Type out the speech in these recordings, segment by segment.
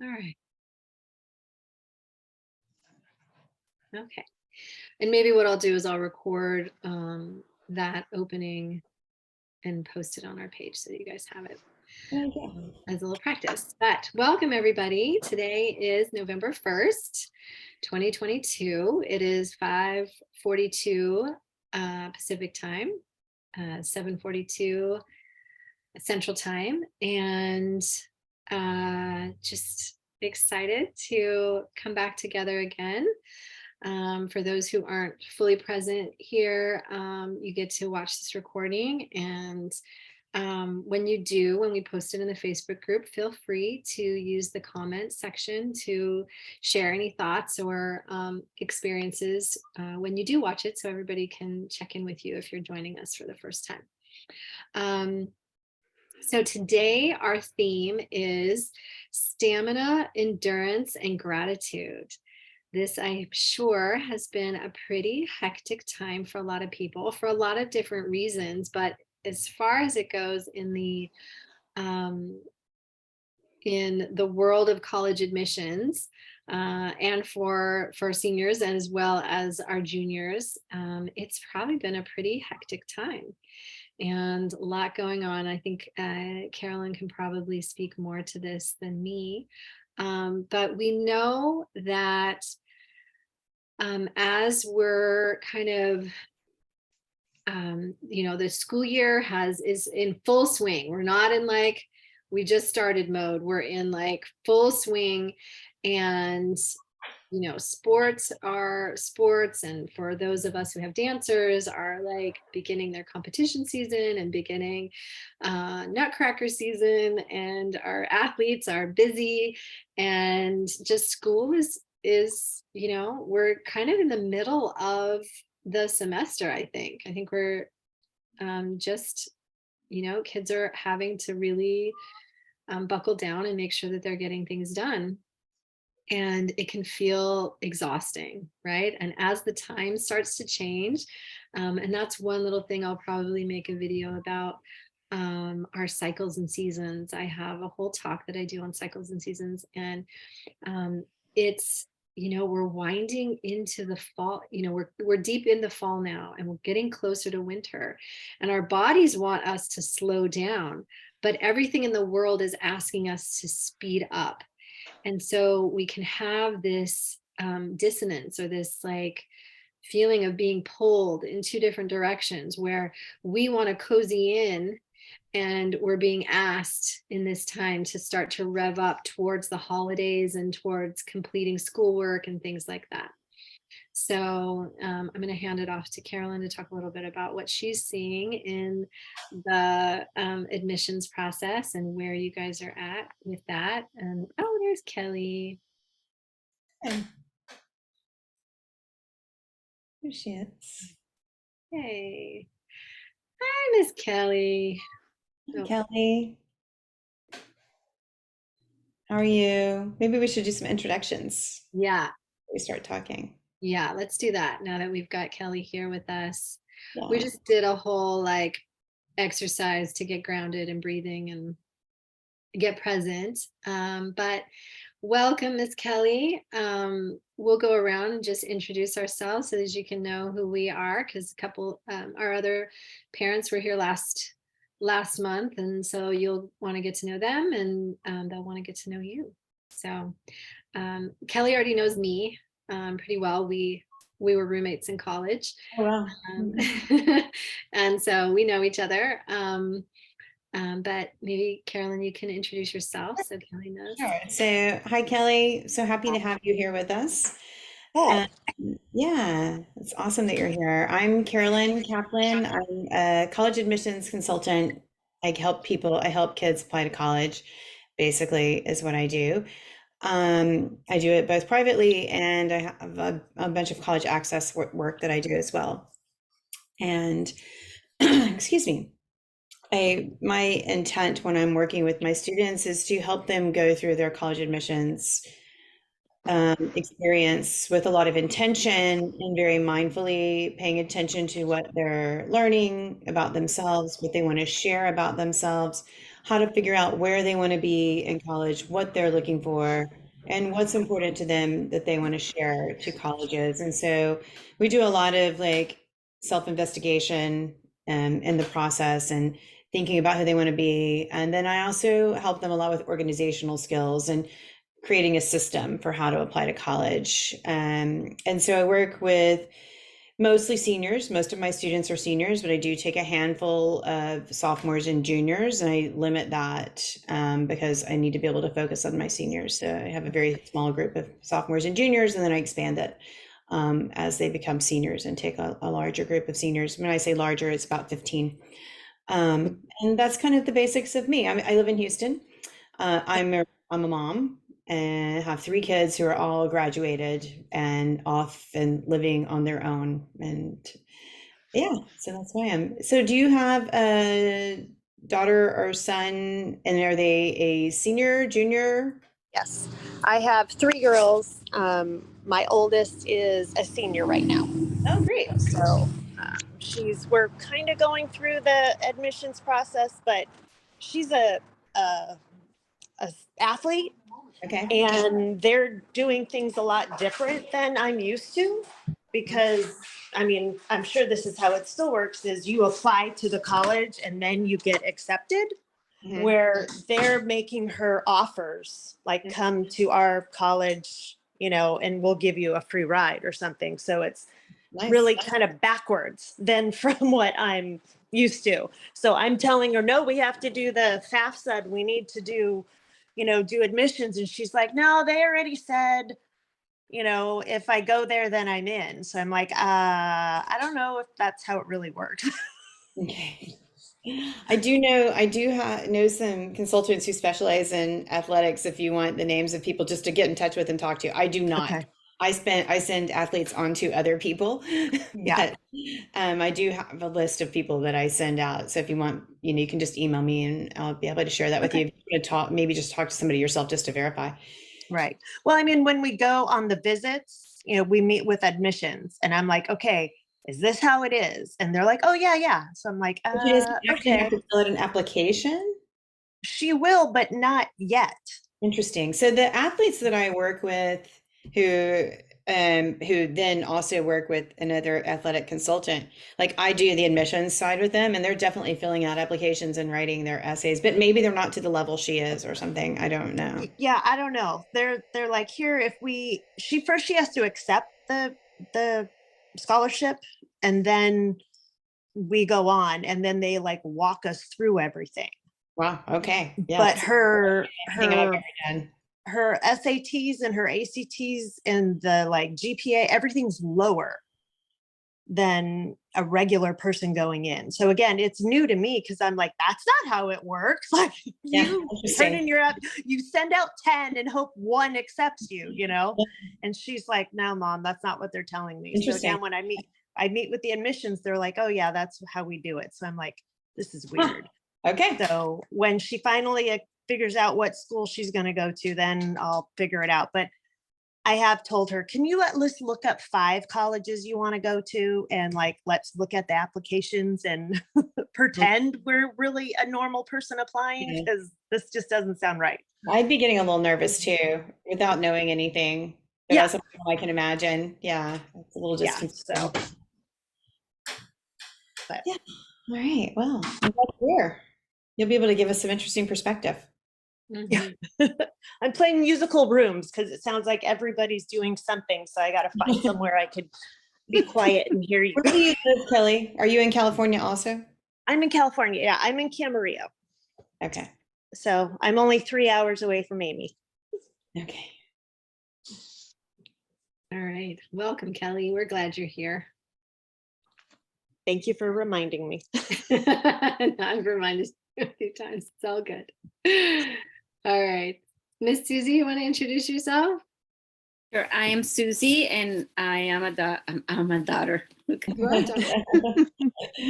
All right. Okay. And maybe what I'll do is I'll record that opening and post it on our page so that you guys have it as a little practice. But welcome everybody. Today is November 1st, 2022. It is 5:42 Pacific time, 7:42 Central Time, and just excited to come back together again. For those who aren't fully present here, you get to watch this recording. And when we post it in the Facebook group, feel free to use the comments section to share any thoughts or experiences when you do watch it, so everybody can check in with you if you're joining us for the first time. So today our theme is stamina, endurance, and gratitude. This, I'm sure, has been a pretty hectic time for a lot of people for a lot of different reasons. But as far as it goes in the world of college admissions, and for seniors as well as our juniors, it's probably been a pretty hectic time and a lot going on. I think Carolyn can probably speak more to this than me. But we know that as we're kind of, the school year is in full swing. We're not in like, we just started mode. We're in like full swing, and sports are sports, and for those of us who have dancers are like beginning their competition season and beginning nutcracker season, and our athletes are busy, and just school is we're kind of in the middle of the semester. I think we're just kids are having to really buckle down and make sure that they're getting things done. And it can feel exhausting, right? And as the time starts to change, and that's one little thing I'll probably make a video about, our cycles and seasons. I have a whole talk that I do on cycles and seasons, and it's, we're winding into the fall. We're deep in the fall now, and we're getting closer to winter, and our bodies want us to slow down, but everything in the world is asking us to speed up. And so we can have this dissonance, or this like feeling of being pulled in two different directions, where we want to cozy in, and we're being asked in this time to start to rev up towards the holidays and towards completing schoolwork and things like that. So I'm going to hand it off to Carolyn to talk a little bit about what she's seeing in the admissions process and where you guys are at with that. And oh, there's Kelly. Hey. There she is. Hey. Hi, Miss Kelly. Hi, Kelly. How are you? Maybe we should do some introductions. Yeah. We start talking. Yeah, let's do that now that we've got Kelly here with us. Yeah. We just did a whole like exercise to get grounded and breathing and get present. But welcome, Miss Kelly. We'll go around and just introduce ourselves so that you can know who we are, because a couple our other parents were here last month, and so you'll want to get to know them, and they'll want to get to know you. So Kelly already knows me pretty well. We were roommates in college. Oh, wow. And so we know each other. But maybe Carolyn, you can introduce yourself so Kelly knows. Sure. So hi, Kelly. So happy to have you here with us. Yeah, it's awesome that you're here. I'm Carolyn Kaplan. I'm a college admissions consultant. I help kids apply to college, basically, is what I do. I do it both privately, and I have a bunch of college access work that I do as well. And excuse me, my intent when I'm working with my students is to help them go through their college admissions experience with a lot of intention and very mindfully paying attention to what they're learning about themselves, what they want to share about themselves, how to figure out where they want to be in college, what they're looking for, and what's important to them that they want to share to colleges. And so we do a lot of like self-investigation in the process and thinking about who they want to be. And then I also help them a lot with organizational skills and creating a system for how to apply to college. And so I work with mostly seniors. Most of my students are seniors, but I do take a handful of sophomores and juniors, and I limit that because I need to be able to focus on my seniors. So I have a very small group of sophomores and juniors, and then I expand it as they become seniors and take a larger group of seniors. When I say larger, it's about 15. And that's kind of the basics of me. I live in Houston. I'm a mom and have 3 kids who are all graduated and off and living on their own. And yeah, so that's who I am. So do you have a daughter or son, and are they a senior, junior? Yes, I have 3 girls. My oldest is a senior right now. Oh, great. So we're kind of going through the admissions process, but she's a, a athlete, Okay. and they're doing things a lot different than I'm used to, because I mean, I'm sure this is how it still works, is you apply to the college and then you get accepted. Mhm. Where they're making her offers, like come to our college, and we'll give you a free ride or something. So it's Nice. really kind of backwards than from what I'm used to. So I'm telling her, no, we have to do the FAFSA. We need to do admissions. And she's like, no, they already said, if I go there, then I'm in. So I'm like, I don't know if that's how it really works. Okay. I do know some consultants who specialize in athletics. If you want the names of people just to get in touch with and talk to, I do not. Okay. I send athletes on to other people, Yeah. but I do have a list of people that I send out. So if you want, you can just email me and I'll be able to share that with Okay. you. If you want to talk, maybe just talk to somebody yourself just to verify. Right. Well, I mean, when we go on the visits, we meet with admissions, and I'm like, okay, is this how it is? And they're like, oh, yeah, yeah. So I'm like, But she doesn't actually have okay. to fill out an application. She will, but not yet. Interesting. So the athletes that I work with who then also work with another athletic consultant, like I do the admissions side with them, and they're definitely filling out applications and writing their essays, but maybe they're not to the level she is or something. I don't know. Yeah, I don't know. They're like, here, if she has to accept the scholarship, and then we go on, and then they like walk us through everything. Wow. Okay. Yeah. But her Everything I've ever done. her SATs and her ACTs and the like GPA, everything's lower than a regular person going in. So again, it's new to me because I'm like, that's not how it works. Like Yeah. you Interesting. you send out 10 and hope one accepts you. And she's like, no, mom, that's not what they're telling me. So Interesting. again, when I meet with the admissions, they're like, oh yeah, that's how we do it. So I'm like, this is weird. Okay. So when she finally figures out what school she's going to go to, then I'll figure it out. But I have told her, can you at least look up 5 colleges you want to go to, and like, let's look at the applications and pretend we're really a normal person applying, because this just doesn't sound right. I'd be getting a little nervous too without knowing anything. But Yeah. as I can imagine. Yeah. It's a little Yeah. disconcerting. So, but Yeah. All right. Well, I'm glad you're here. You'll be able to give us some interesting perspective. yeah. I'm playing musical rooms because it sounds like everybody's doing something. So I got to find somewhere I could be quiet and hear you. Where do you live, Kelly? Are you in California also? I'm in California. Yeah, I'm in Camarillo. Okay. So I'm only 3 hours away from Amy. Okay. All right. Welcome, Kelly. We're glad you're here. Thank you for reminding me. I've reminded you a few times. It's all good. All right. Miss Susie, you want to introduce yourself? Sure. I am Susie, and I am I'm a daughter. You are done.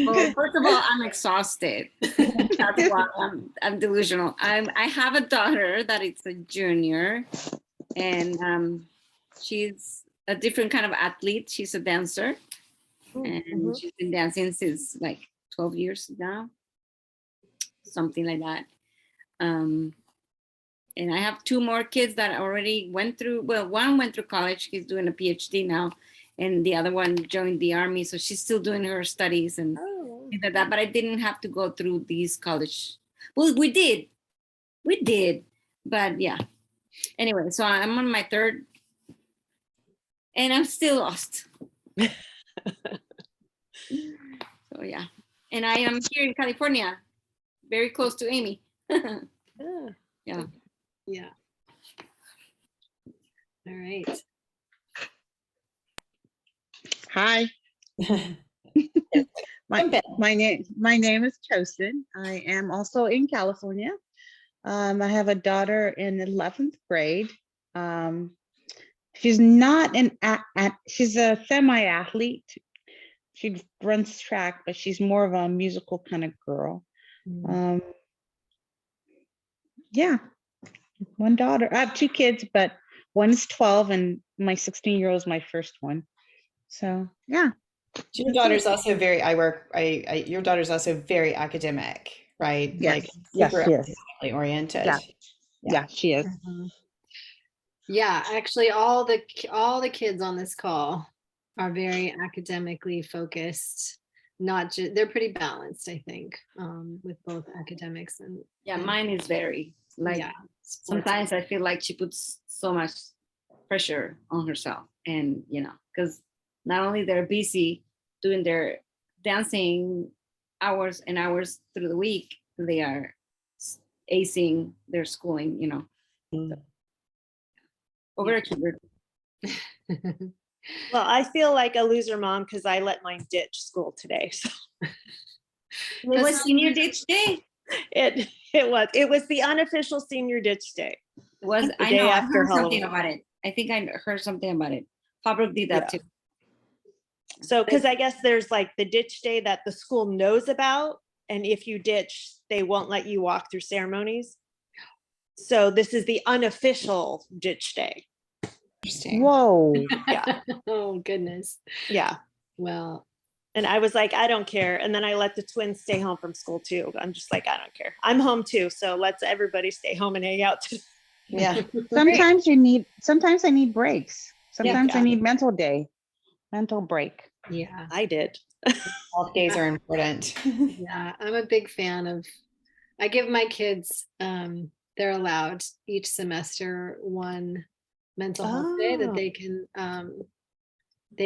Well, first of all, I'm exhausted. That's why I'm delusional. I have a daughter that is a junior, and she's a different kind of athlete. She's a dancer, and she's been dancing since like 12 years now, something like that. And I have two more kids that already went through, well, one went through college, he's doing a PhD now, and the other one joined the army, so she's still doing her studies and Oh. things like that, but I didn't have to go through these college. Well, we did, but yeah. Anyway, so I'm on my third, and I'm still lost. So yeah, and I am here in California, very close to Amy. Ah. Yeah. Yeah. All right. Hi, Jump in. my name is Tosin. I am also in California. I have a daughter in 11th grade. She's not she's a semi-athlete. She runs track, but she's more of a musical kind of girl. Yeah, one daughter. I have two kids, but one's 12 and my 16-year-old is my first one. So yeah. Your daughter's also very, your daughter's also very academic, right? Yes, Like yes, super she is. academically oriented. Yeah. Yeah, she is. Mhm. Yeah, actually, all the kids on this call are very academically focused. Not just, they're pretty balanced, I think, with both academics and Yeah, mine is very, like, yeah. sports. sometimes I feel like she puts so much pressure on herself, and because not only they're busy doing their dancing hours and hours through the week, they are acing their schooling, Mm. overachiever. Well, I feel like a loser mom because I let mine ditch school today. So It was senior ditch day. it was the unofficial senior ditch day. It was, The I day know, I after heard something Halloween. about it. I think I heard something about it. Fabrook did that Yeah. too. So because I guess there's like the ditch day that the school knows about, and if you ditch, they won't let you walk through ceremonies. So this is the unofficial ditch day. Interesting. Whoa. Yeah. Oh goodness. Yeah. Well, And I was like, I don't care. And then I let the twins stay home from school too. I'm just like, I don't care. I'm home too. So let's everybody stay home and hang out too. Yeah. Sometimes I need breaks. Sometimes I need mental break. yeah. I did. All days are important. Yeah, I'm a big fan of, I give my kids, they're allowed each semester one mental health day that they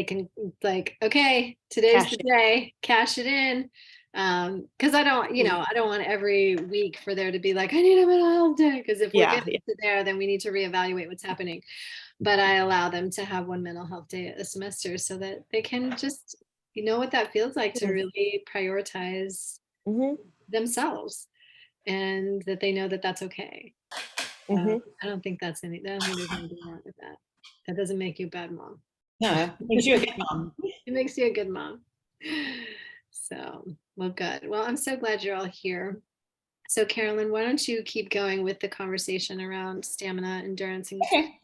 can like, okay, today's Cash the day, cash it in. Because I don't, I don't want every week for there to be like, I need a mental health day. Because if we're Yeah, getting to there, then we need to reevaluate what's happening. But I allow them to have one mental health day a semester so that they can just, what that feels like to really prioritize themselves, and that they know that that's okay. I don't think there's anything wrong with that. That doesn't make you a bad mom. No, it makes you a good mom. It makes you a good mom. So, well, good. Well, I'm so glad you're all here. So, Carolyn, why don't you keep going with the conversation around stamina, endurance, and Okay.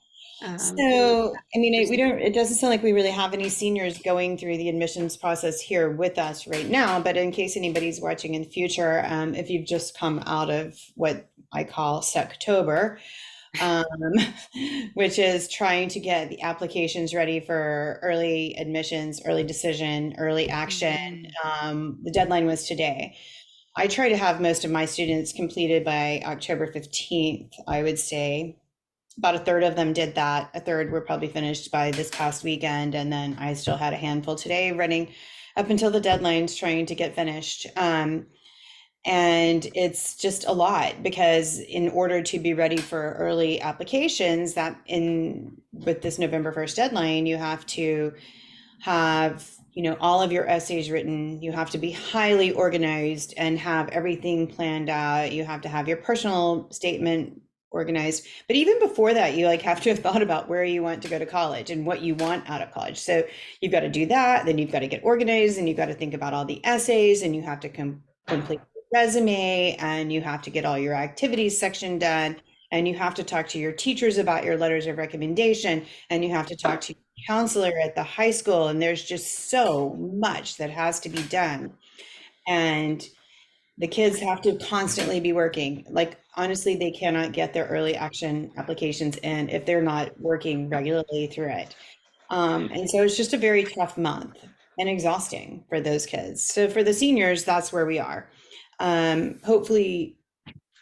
So, I mean, it doesn't sound like we really have any seniors going through the admissions process here with us right now, but in case anybody's watching in the future, if you've just come out of what I call Sectober, which is trying to get the applications ready for early admissions, early decision, early action. The deadline was today. I try to have most of my students completed by October 15th, I would say. About a third of them did that. A third were probably finished by this past weekend. And then I still had a handful today running up until the deadlines trying to get finished. And it's just a lot because in order to be ready for early applications with this November 1st deadline, you have to have, all of your essays written. You have to be highly organized and have everything planned out. You have to have your personal statement organized. But even before that, you have to have thought about where you want to go to college and what you want out of college. So you've got to do that. Then you've got to get organized, and you've got to think about all the essays, and you have to complete your resume, and you have to get all your activities section done. And you have to talk to your teachers about your letters of recommendation, and you have to talk to your counselor at the high school. And there's just so much that has to be done. And The kids have to constantly be working. Like, honestly, they cannot get their early action applications in if they're not working regularly through it. And so it's just a very tough month and exhausting for those kids. So for the seniors, that's where we are. Hopefully,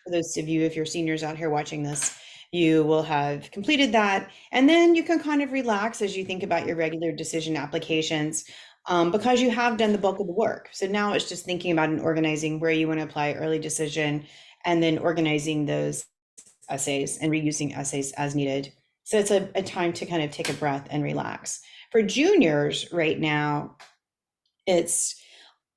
for those of you, if you're seniors out here watching this, you will have completed that. And then you can kind of relax as you think about your regular decision applications, because you have done the bulk of the work. So now it's just thinking about and organizing where you want to apply early decision, and then organizing those essays and reusing essays as needed. So it's a time to kind of take a breath and relax. For juniors right now, it's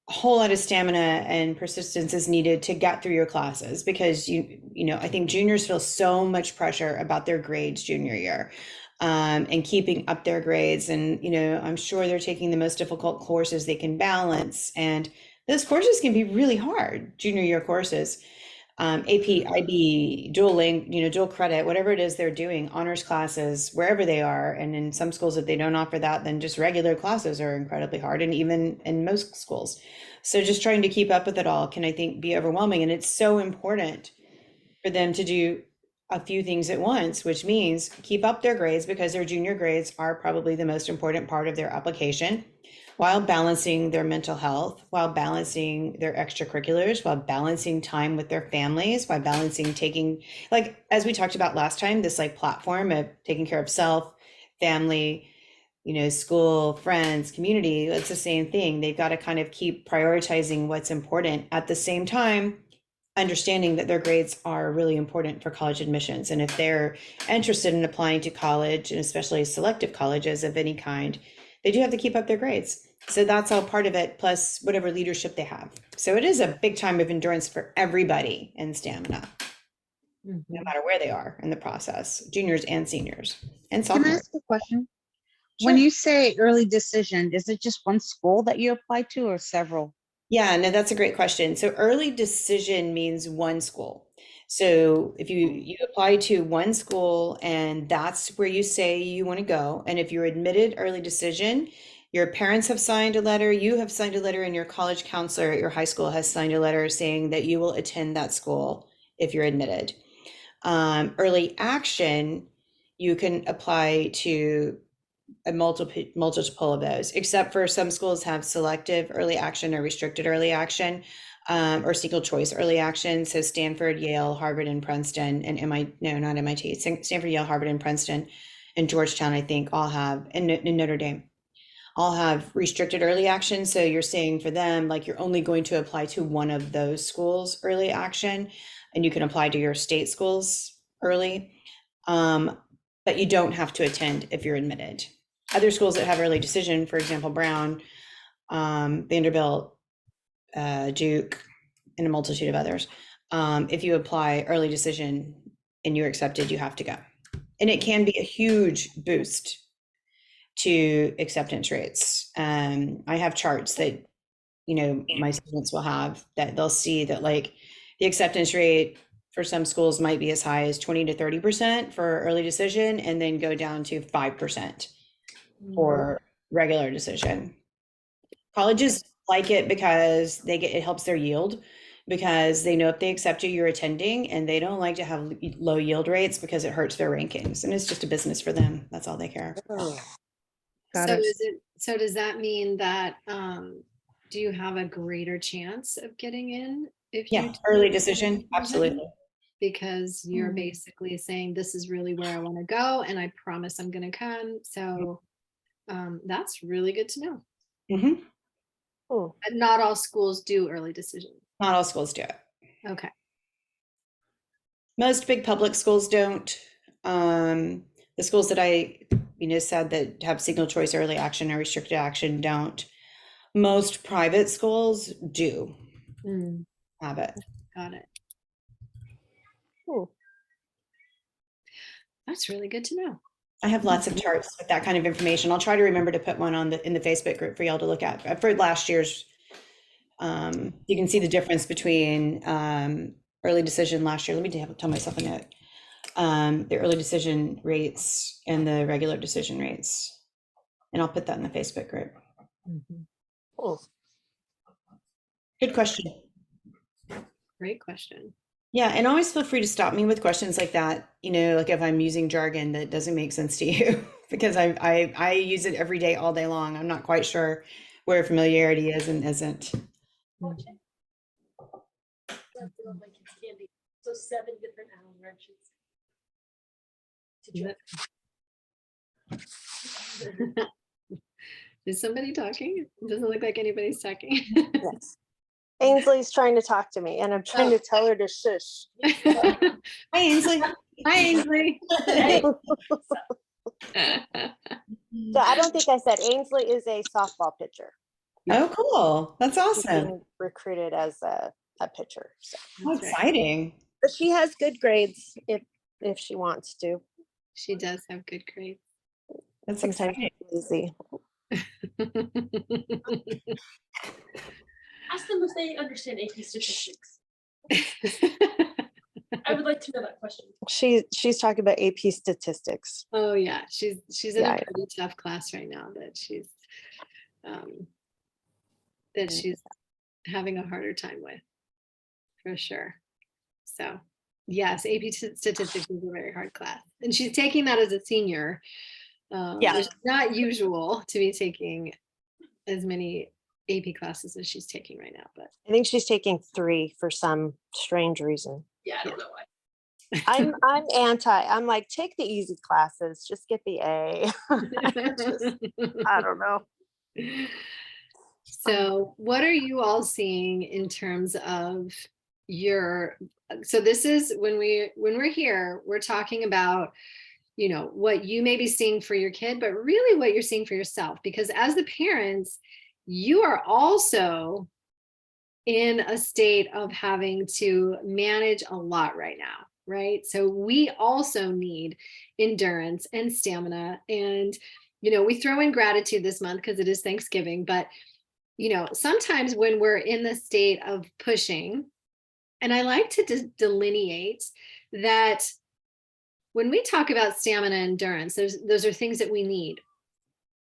a whole lot of stamina and persistence is needed to get through your classes, because I think juniors feel so much pressure about their grades junior year, and keeping up their grades. And I'm sure they're taking the most difficult courses they can balance, and those courses can be really hard, junior year courses. AP, IB, dual credit, whatever it is they're doing, honors classes, wherever they are. And in some schools, if they don't offer that, then just regular classes are incredibly hard, and even in most schools. So just trying to keep up with it all can, I think, be overwhelming. And it's so important for them to do a few things at once, which means keep up their grades, because their junior grades are probably the most important part of their application, while balancing their mental health, while balancing their extracurriculars, while balancing time with their families, while balancing taking, like, as we talked about last time, this like platform of taking care of self, family, school, friends, community. It's the same thing. They've got to kind of keep prioritizing what's important, at the same time understanding that their grades are really important for college admissions. And if they're interested in applying to college, and especially selective colleges of any kind, they do have to keep up their grades. So that's all part of it, plus whatever leadership they have. So it is a big time of endurance for everybody, and stamina, no matter where they are in the process, juniors and seniors and Can I sophomores. ask a question? Sure. When you say early decision, is it just one school that you apply to or several? Yeah, no, that's a great question. So early decision means one school. So if you apply to one school, and that's where you say you want to go, and if you're admitted early decision, your parents have signed a letter, you have signed a letter, and your college counselor at your high school has signed a letter saying that you will attend that school if you're admitted. Early action, you can apply to a multiple of those, except for some schools have selective early action or restricted early action, or single choice early action. So Stanford, Yale, Harvard, and Princeton, and not MIT, Stanford, Yale, Harvard, and Princeton, and Georgetown, I think, all have, and Notre Dame, all have restricted early action. So you're saying for them, like, you're only going to apply to one of those schools early action, and you can apply to your state schools early, but you don't have to attend if you're admitted. Other schools that have early decision, for example, Brown, Vanderbilt, Duke, and a multitude of others, if you apply early decision and you're accepted, you have to go. And it can be a huge boost to acceptance rates. I have charts that, my students will have, that they'll see that, like, the acceptance rate for some schools might be as high as 20 to 30% for early decision, and then go down to 5% for regular decision. Colleges like it because it helps their yield, because they know if they accept you, you're attending, and they don't like to have low yield rates because it hurts their rankings, and it's just a business for them. That's all they care. Got So it. does that mean that, do you have a greater chance of getting in if you Yeah, do early decision, absolutely. because you're basically saying, this is really where I want to go, and I promise I'm going to come. So that's really good to know. Mhm. Cool. But not all schools do early decision. Not all schools do it. Okay. Most big public schools don't. The schools that I, said that have single choice early action or restricted action don't. Most private schools do have it. Got it. Cool. That's really good to know. I have lots of charts with that kind of information. I'll try to remember to put one in the Facebook group for y'all to look at. For last year's, you can see the difference between early decision last year. Let me tell myself a note. The early decision rates and the regular decision rates. And I'll put that in the Facebook group. Cool. Good question. Great question. Yeah, and always feel free to stop me with questions like that, like if I'm using jargon that doesn't make sense to you, because I use it every day, all day long. I'm not quite sure where familiarity is and isn't. So 7 different Allen wrenches. Is somebody talking? It doesn't look like anybody's talking. Yes. Ainsley's trying to talk to me and I'm trying to tell her to shush. Hi, Ainsley. Hi, Ainsley. So I don't think I said Ainsley is a softball pitcher. Oh, cool. That's She's awesome. being recruited as a pitcher. So. How That's right. exciting. But she has good grades if she wants to. She does have good grades. That's Sometimes exciting. she's lazy. Ask them if they understand AP statistics. I would like to know that question. She's talking about AP statistics. Oh yeah, she's in Yeah, a pretty tough class right now that she's having a harder time with, for sure. So yes, AP statistics is a very hard class, and she's taking that as a senior. Yeah. Which is not usual to be taking as many AP classes as she's taking right now, but I think she's taking 3 for some strange reason. Yeah, I don't know why. I'm anti. I'm like, take the easy classes, just get the A. I don't know. So what are you all seeing in terms of so this is when we're here, we're talking about what you may be seeing for your kid, but really what you're seeing for yourself, because as the parents, you are also in a state of having to manage a lot right now, right? So we also need endurance and stamina, and we throw in gratitude this month because it is Thanksgiving, but sometimes when we're in the state of pushing, and I like to delineate that when we talk about stamina and endurance, those are things that we need.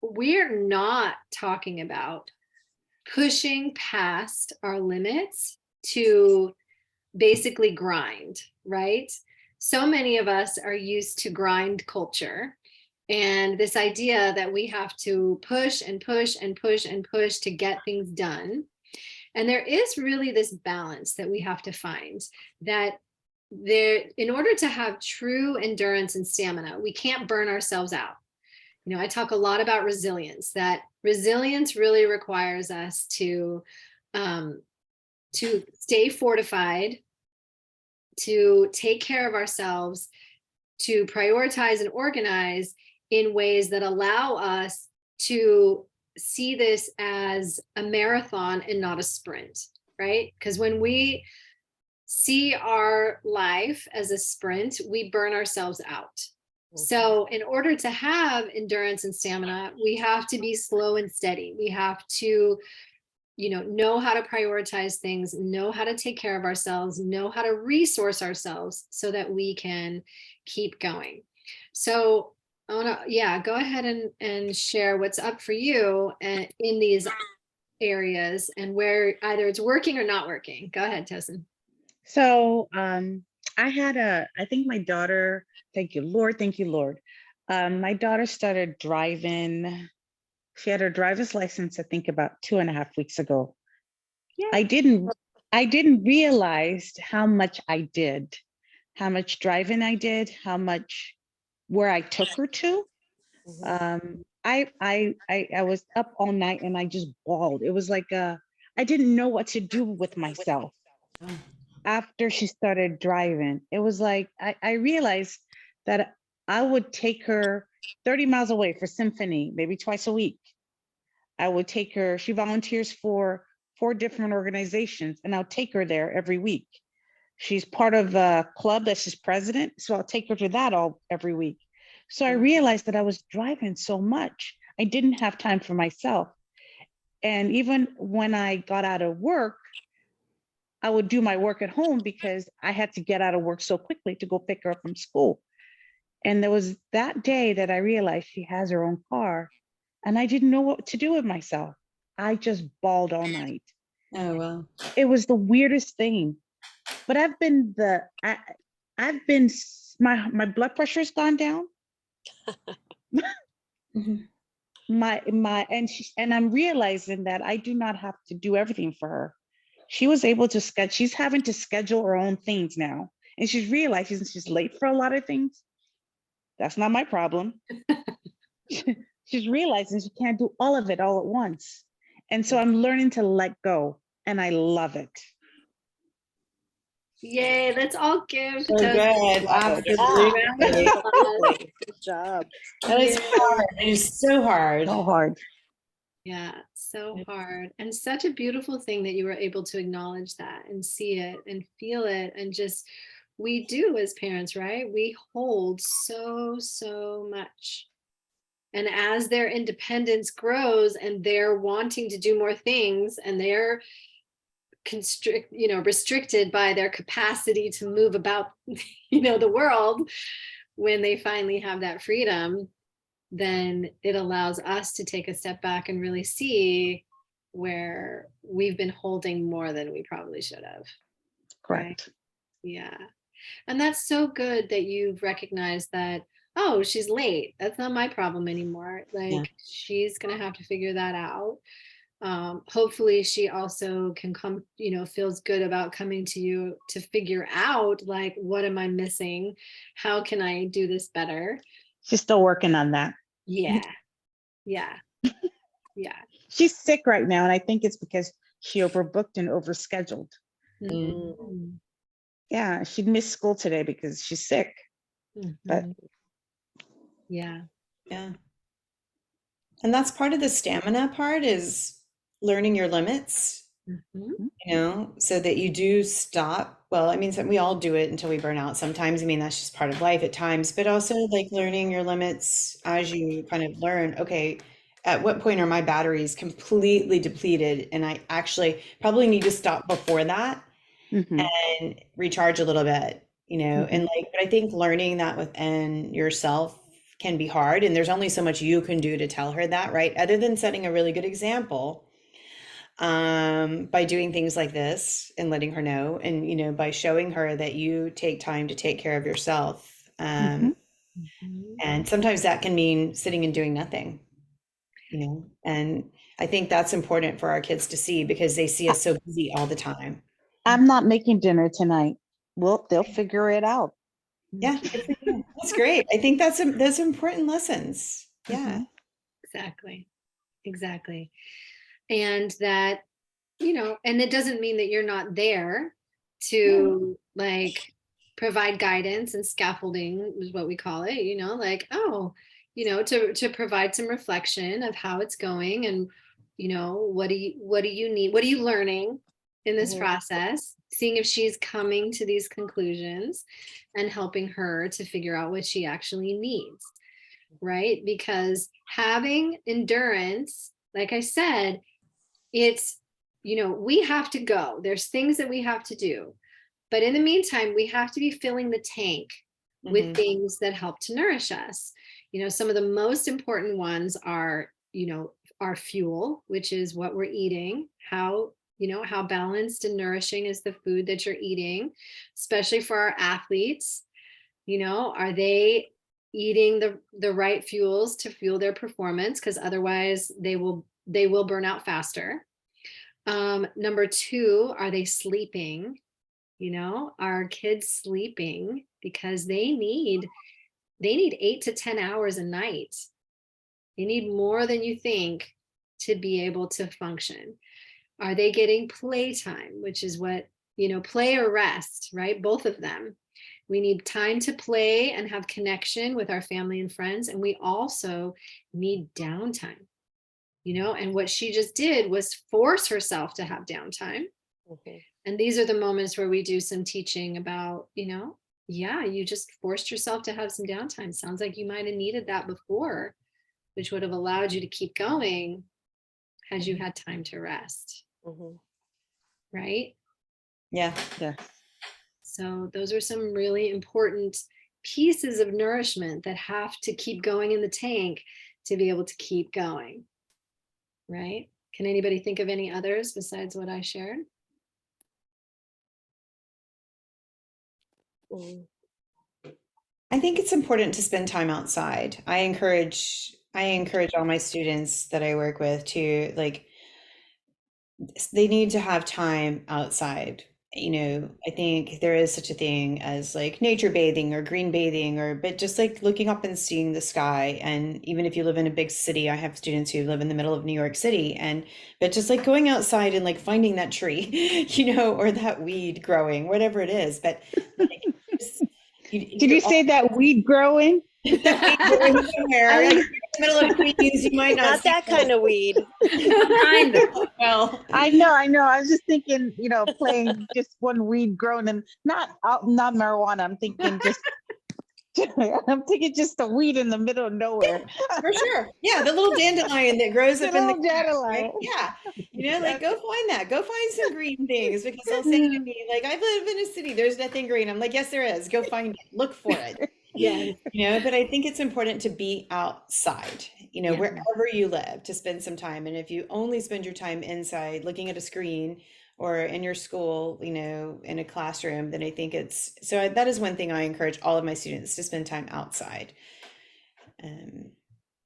We're not talking about pushing past our limits to basically grind, right? So many of us are used to grind culture and this idea that we have to push and push and push and push to get things done. And there is really this balance that we have to find, that in order to have true endurance and stamina, we can't burn ourselves out. I talk a lot about resilience, that resilience really requires us to stay fortified, to take care of ourselves, to prioritize and organize in ways that allow us to see this as a marathon and not a sprint, right? Because when we see our life as a sprint, we burn ourselves out. So in order to have endurance and stamina, we have to be slow and steady. We have to, know how to prioritize things, know how to take care of ourselves, know how to resource ourselves so that we can keep going. So I want to, go ahead and share what's up for you in these areas and where either it's working or not working. Go ahead, Tessin. So I think my daughter, thank you, Lord. My daughter started driving. She had her driver's license, I think about 2.5 weeks ago. Yeah. I didn't realize how much I did, how much driving I did, where I took her to. I was up all night and I just bawled. It was like I didn't know what to do with myself. After she started driving, it was like I realized that I would take her 30 miles away for symphony, maybe twice a week. I would take her, she volunteers for 4 different organizations, and I'll take her there every week. She's part of a club that she's president, so I'll take her to that every week. So I realized that I was driving so much, I didn't have time for myself. And even when I got out of work, I would do my work at home because I had to get out of work so quickly to go pick her up from school. And there was that day that I realized she has her own car and I didn't know what to do with myself. I just bawled all night. Oh, well. It was the weirdest thing. but my blood pressure's gone down. Mhm. And I'm realizing that I do not have to do everything for her. She was able to schedule, she's having to schedule her own things now. And she's realizing she's late for a lot of things. That's not my problem. She's realizing she can't do all of it all at once. And so I'm learning to let go, and I love it. Yay, let's all give So Toast good. a Absolutely. round of applause. Good job. That is Yeah. hard. It is so hard. So hard. Yeah, so hard. And such a beautiful thing that you were able to acknowledge that and see it and feel it. And just, we do as parents, right? We hold so much. And as their independence grows and they're wanting to do more things and they're restricted by their capacity to move about, the world, when they finally have that freedom, then it allows us to take a step back and really see where we've been holding more than we probably should have. Correct. Yeah. And that's so good that you've recognized that, oh, she's late. That's not my problem anymore. Like, Yeah. she's going to have to figure that out. Hopefully she also can come, feels good about coming to you to figure out, like, what am I missing? How can I do this better? She's still working on that. Yeah. Yeah. Yeah. She's sick right now, and I think it's because she overbooked and overscheduled. Mhm. Yeah, she missed school today because she's sick. But Mhm. Yeah. Yeah. And that's part of the stamina part is learning your limits, Mhm. so that you do stop. Well, I mean, we all do it until we burn out sometimes. I mean, that's just part of life at times, but also like learning your limits as you kind of learn, okay, at what point are my batteries completely depleted? And I actually probably need to stop before that mhm, and recharge a little bit, and but I think learning that within yourself can be hard. And there's only so much you can do to tell her that, right? Other than setting a really good example by doing things like this and letting her know, and by showing her that you take time to take care of yourself. mhm. Mhm. And sometimes that can mean sitting and doing nothing, and I think that's important for our kids to see because they see us so busy all the time. I'm not making dinner tonight. Well, they'll figure it out. Yeah, good for you. That's great. I think those important lessons. Yeah. Mhm. Exactly. Exactly. And that, and it doesn't mean that you're not there to like provide guidance, and scaffolding is what we call it, like, oh, to provide some reflection of how it's going, and what do you need, what are you learning in this process, seeing if she's coming to these conclusions and helping her to figure out what she actually needs, right? Because having endurance, like I said, it's, we have to go. There's things that we have to do. But in the meantime, we have to be filling the tank with things that help to nourish us. Some of the most important ones are, our fuel, which is what we're eating, how balanced and nourishing is the food that you're eating, especially for our athletes. Are they eating the right fuels to fuel their performance? Because otherwise they will burn out faster. Number two, are they sleeping? Are kids sleeping? Because they need 8 to 10 hours a night. They need more than you think to be able to function. Are they getting playtime, which is what, play or rest, right? Both of them. We need time to play and have connection with our family and friends. And we also need downtime, and what she just did was force herself to have downtime. And these are the moments where we do some teaching about, yeah, you just forced yourself to have some downtime. Sounds like you might have needed that before, which would have allowed you to keep going had you had time to rest. Right? Yeah. Yeah. So those are some really important pieces of nourishment that have to keep going in the tank to be able to keep going. Right? Can anybody think of any others besides what I shared? Mm. I think it's important to spend time outside. I encourage all my students that I work with to like they need to have time outside. I think there is such a thing as like nature bathing or green bathing but just like looking up and seeing the sky. And even if you live in a big city, I have students who live in the middle of New York City but just like going outside and like finding that tree, or that weed growing, whatever it is. But like, just, Did you you're say that weed growing? that weed growing somewhere. I Like, was- in the middle of Queens, you might not Not see that kind of weed. Kind of. well. I know, I know. I was just thinking, playing just one weed growing and not marijuana. I'm thinking just I'm thinking just a weed in the middle of nowhere. For sure. Yeah, the little dandelion that grows up in the Little grass, right? dandelion. Yeah. Like go find that. Go find some green things because they'll say to me, like, I live in a city, there's nothing green. I'm like, yes, there is. Go find it. Look for it. Yes. But I think it's important to be outside, Yeah. wherever you live, to spend some time. And if you only spend your time inside looking at a screen or in your school, in a classroom, then I think that is one thing I encourage all of my students to spend time outside. I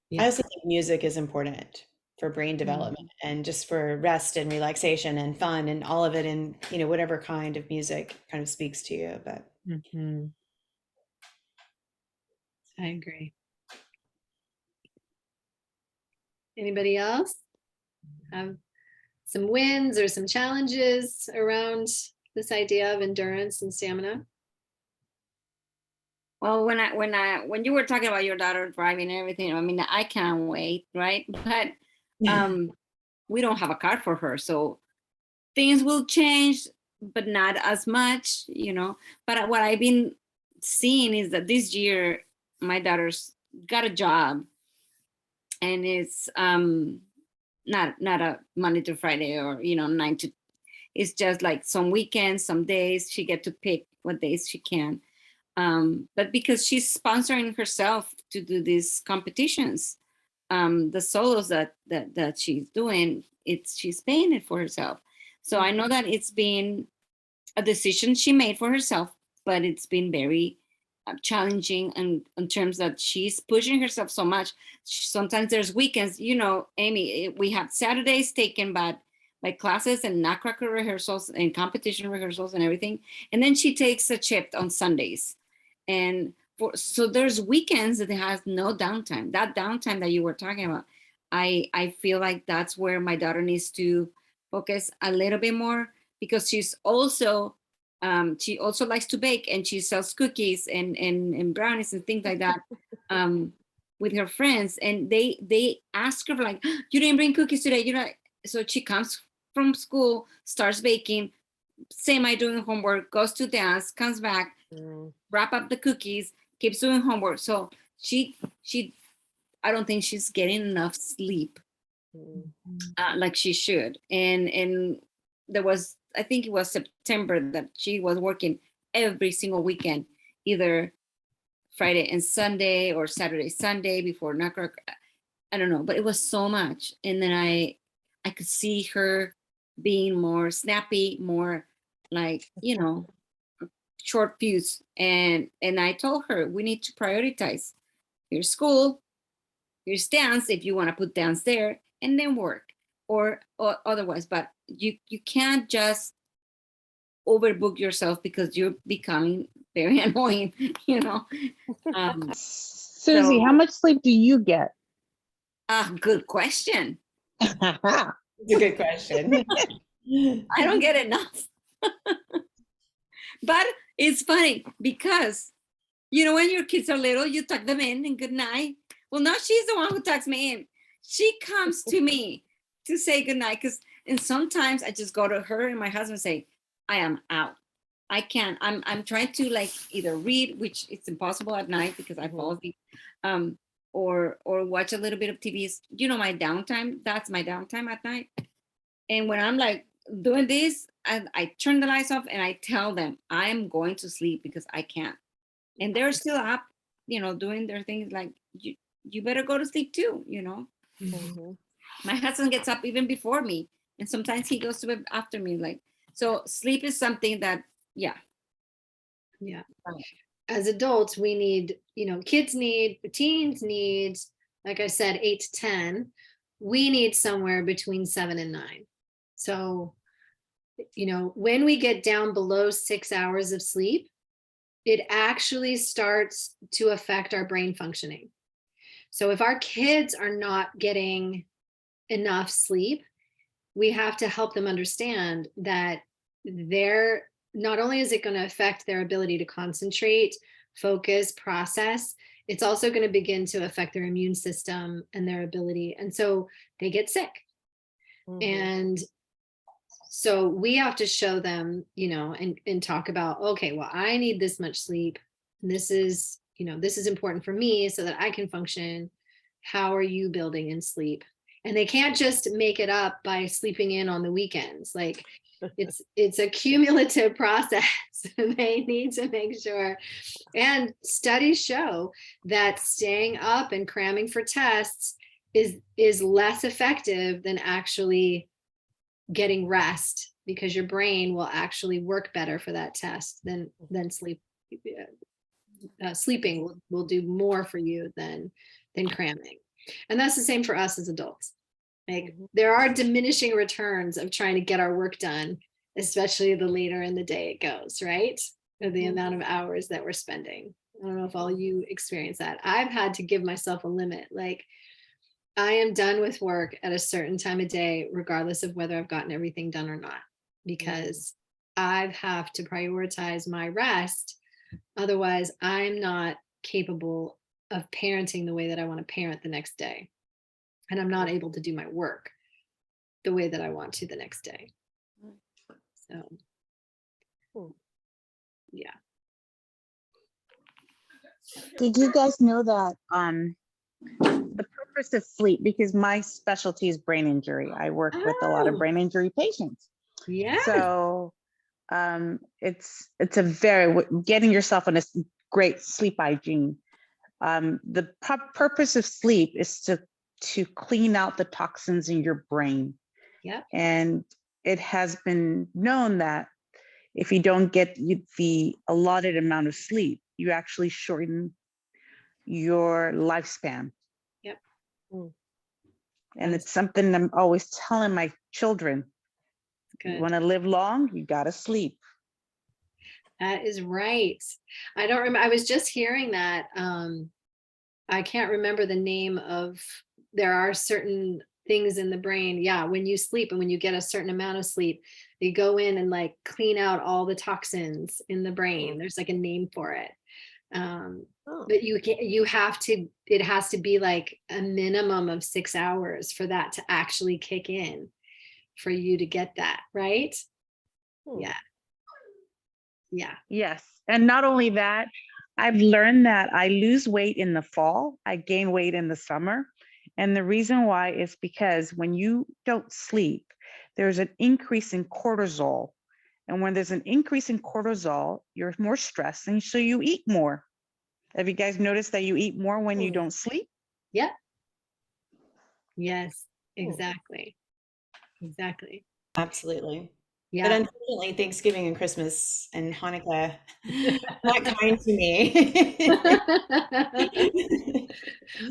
Yeah. also think music is important for brain development and just for rest and relaxation and fun and all of it, and whatever kind of music kind of speaks to you. But I agree. Anybody else have some wins or some challenges around this idea of endurance and stamina? Well, when you were talking about your daughter driving and everything, I mean, I can't wait, right? But we don't have a car for her, so things will change, but not as much, But what I've been seeing is that this year my daughter's got a job, and it's not a Monday to Friday or 9 to. It's just like some weekends, some days she get to pick what days she can. But because she's sponsoring herself to do these competitions, the solos that she's doing, she's paying it for herself. So I know that it's been a decision she made for herself, but it's been very challenging, and in terms that she's pushing herself so much. Sometimes there's weekends, Amy, we have Saturdays taken by classes and nutcracker rehearsals and competition rehearsals and everything, and then she takes a shift on Sundays. And so there's weekends that has no downtime. That downtime that you were talking about, I feel like that's where my daughter needs to focus a little bit more, because she also likes to bake, and she sells cookies and brownies and things like that with her friends. And they ask her like, you didn't bring cookies today, so she comes from school, starts baking, semi doing homework, goes to dance, comes back, wrap up the cookies, keeps doing homework. So she I don't think she's getting enough sleep like she should. And there was, I think it was September, that she was working every single weekend, either Friday and Sunday or Saturday, Sunday before Nutcracker. I don't know, but it was so much. And then I could see her being more snappy, more like, short fuse. And I told her, we need to prioritize your school, your dance, if you want to put dance there, and then work or otherwise. But you can't just overbook yourself, because you're becoming very annoying, Susie, how much sleep do you get? Good question. it's a good question. I don't get enough. But it's funny because, when your kids are little, you tuck them in and good night. Well, now she's the one who tucks me in. She comes to me to say good night, and sometimes I just go to her and my husband and say, I am out. I can't. I'm trying to like either read, which it's impossible at night because I fall asleep, or watch a little bit of TV. My downtime. That's my downtime at night. And when I'm like doing this, I turn the lights off and I tell them I'm going to sleep because I can't. And they're still up, doing their things. Like, you better go to sleep too, My husband gets up even before me, and sometimes he goes to bed after me. Like, so sleep is something that, yeah, Yeah. Right. As adults, we need, teens need, like I said, 8 to 10. We need somewhere between 7 and 9. So, when we get down below 6 hours of sleep, it actually starts to affect our brain functioning. So if our kids are not getting enough sleep, we have to help them understand that they're not only is it going to affect their ability to concentrate, focus, process, it's also going to begin to affect their immune system and their ability. And so they get sick. And so we have to show them, and talk about, okay, well, I need this much sleep. And this is important for me so that I can function. How are you building in sleep? And they can't just make it up by sleeping in on the weekends. Like it's a cumulative process. They need to make sure. And studies show that staying up and cramming for tests is less effective than actually getting rest, because your brain will actually work better for that test than sleep. Sleeping will do more for you than cramming. And that's the same for us as adults. Like there are diminishing returns of trying to get our work done, especially the later in the day it goes, right? Or the amount of hours that we're spending. I don't know if all you experience that. I've had to give myself a limit. Like I am done with work at a certain time of day, regardless of whether I've gotten everything done or not, because I have to prioritize my rest. Otherwise, I'm not capable of parenting the way that I want to parent the next day. And I'm not able to do my work the way that I want to the next day. So, yeah. Did you guys know that the purpose of sleep, because my specialty is brain injury. I work with a lot of brain injury patients. Yeah. So it's a very, getting yourself in a great sleep hygiene. The purpose of sleep is to clean out the toxins in your brain. Yeah. And it has been known that if you don't get the allotted amount of sleep, you actually shorten your lifespan. Yep. And it's something I'm always telling my children. Good. You want to live long, you got to sleep. That is right. I don't remember. I was just hearing that. I can't remember the name of, there are certain things in the brain. Yeah. When you sleep and when you get a certain amount of sleep, they go in and like clean out all the toxins in the brain. There's like a name for it. But it has to be like a minimum of 6 hours for that to actually kick in, for you to get that, right? Yeah. Yeah. Yes. And not only that, I've learned that I lose weight in the fall, I gain weight in the summer. And the reason why is because when you don't sleep, there's an increase in cortisol. And when there's an increase in cortisol, you're more stressed, and so you eat more. Have you guys noticed that you eat more when you don't sleep? Yeah. Yes, exactly. Exactly. Absolutely. Yeah. But unfortunately, Thanksgiving and Christmas and Hanukkah, not kind to me.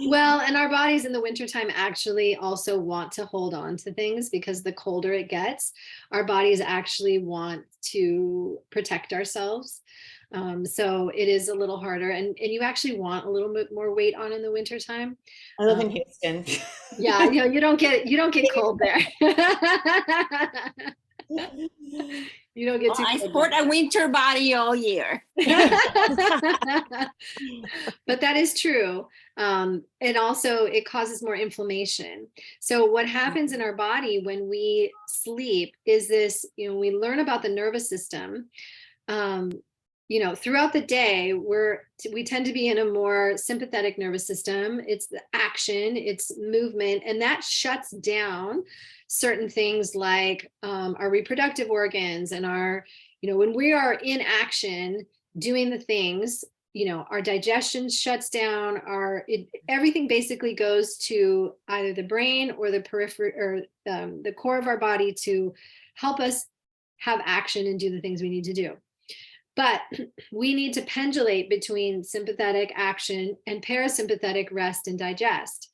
Well, and our bodies in the wintertime actually also want to hold on to things, because the colder it gets, our bodies actually want to protect ourselves. So it is a little harder, and you actually want a little bit more weight on in the wintertime. I live in Houston. Yeah, you don't get cold there. You don't get too I cold sport there. a winter body all year. But that is true. And also it causes more inflammation. So what happens in our body when we sleep is this, we learn about the nervous system. Throughout the day, we tend to be in a more sympathetic nervous system. It's the action, it's movement, and that shuts down certain things like our reproductive organs and our, when we are in action doing the things, our digestion shuts down, everything basically goes to either the brain or the periphery or the core of our body to help us have action and do the things we need to do. But we need to pendulate between sympathetic action and parasympathetic rest and digest.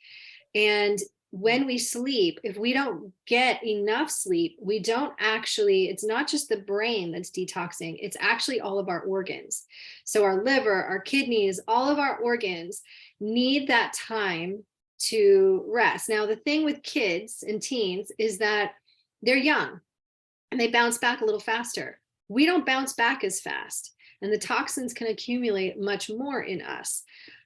And when we sleep, if we don't get enough sleep, we don't actually, it's not just the brain that's detoxing, it's actually all of our organs. So our liver, our kidneys, all of our organs need that time to rest. Now, the thing with kids and teens is that they're young and they bounce back a little faster. We don't bounce back as fast, and the toxins can accumulate much more in us.